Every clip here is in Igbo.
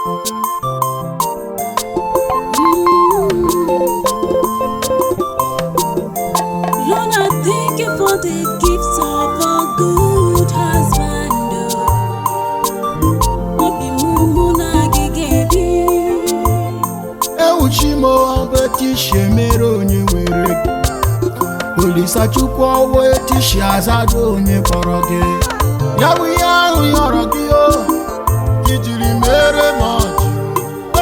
Lord, I thank you for the gifts of a good husband. Obim na gị Ewuchimo beti shemere onye were Olisa Chukwu owo etishi azado onye kpọrọ gị Yawu ya ahụ yọrọ gị o Kijiri mere m ọjị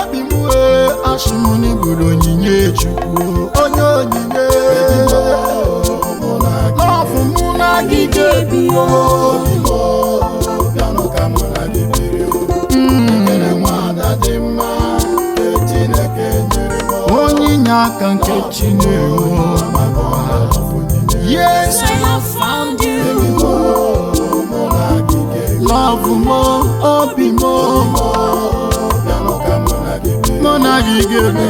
Obi m wee asị m n'iburu onyinye Chukwu Onye onyinye Lọfụ mụ na gị ga-ebi o Bịanụ ka mụ na gị biri o Ekele nwada dị mma Onyinye aka nke Chineke. Yes, I have found you. Love mo, Obim mo. Mona gigebe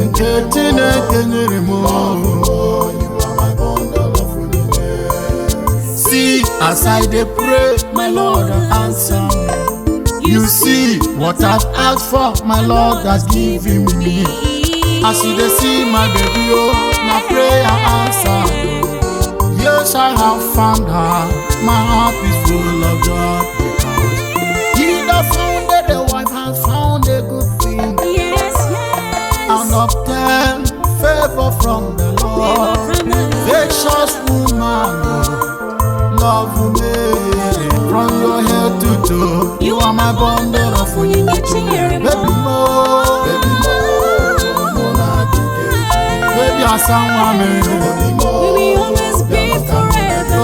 nke Chineke nyere mo. See, as I dey pray, my Lord answer me. You see what I've asked for, my Lord has given me. As you see my baby, oh, my prayer answer. Yes, I have found her. My heart is full of joy. He that founded the wife has found a good thing. Yes, And obtained favor from the Lord. Gracious woman, love me. From your head to toe, you are my bundle of Onyinye baby mo, baby asanwa me, we will always be forever.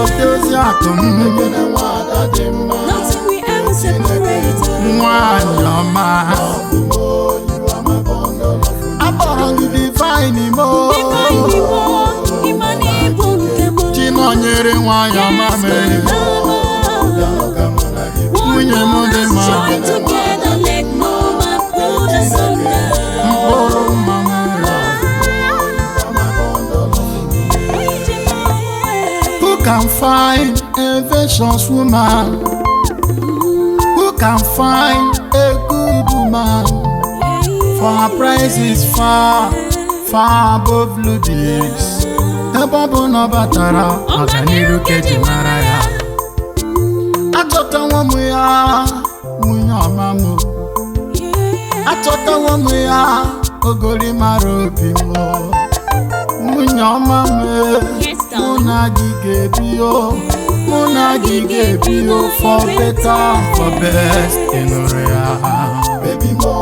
Nothing we ever separate. Mwanyama, abang divine mo, Chinonyere mwanyama me. Join together, let no man put us under. Who can find a vicious woman? Who can find a good woman? For her price is far, far above Ludwig's. Ebobo no batara, Otaniru keji maraya. Achọta nwamu ya, nwunye ọmamụ. Achọta nwamu ya, ogori mara obi mụ. Nwunye ọmamụ, mụ na gị ga-ebi o. Mụ na gị ga-ebi o, for better, for best, ịnụrụ ya. Baby mo,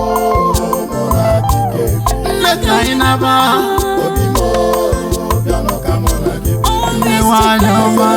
mụ na gị ga-ebi. Nleta ị naba, obi mo, bịanụ ka mụ na gị bi. Nne nwanyị ọma.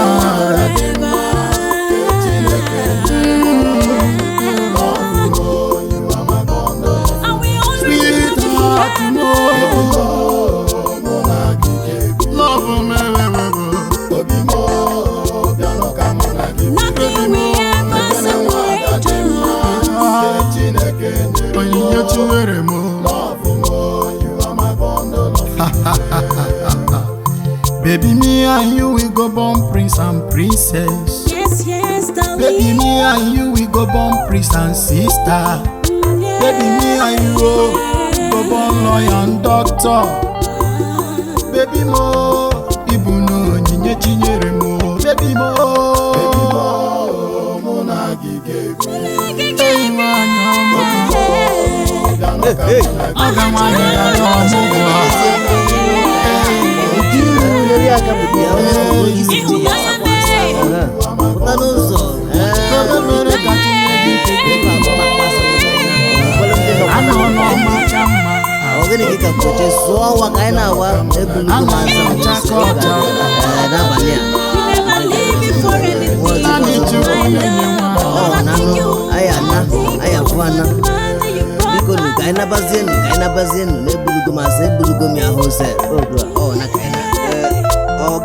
Baby, me and you we go born prince and princess. Yes, yes, darling. Baby, me and you we go born priest and sister. Baby, me and you go born lawyer and doctor. Baby mo, ibu no onyinye chinyere mo. Baby mo, mo na gige bi. Hey man, hey, aga mani ya no mo.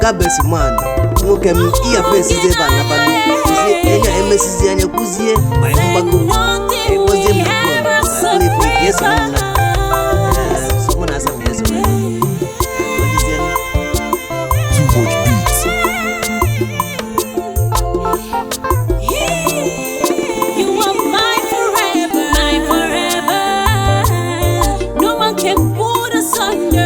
Gabes man, nwoke m iya face ebe a nabalu isi enya emesizi anya kuzie ma mgbago ekozie m na yeso na so mona asa mezo too much beats. You Sunday.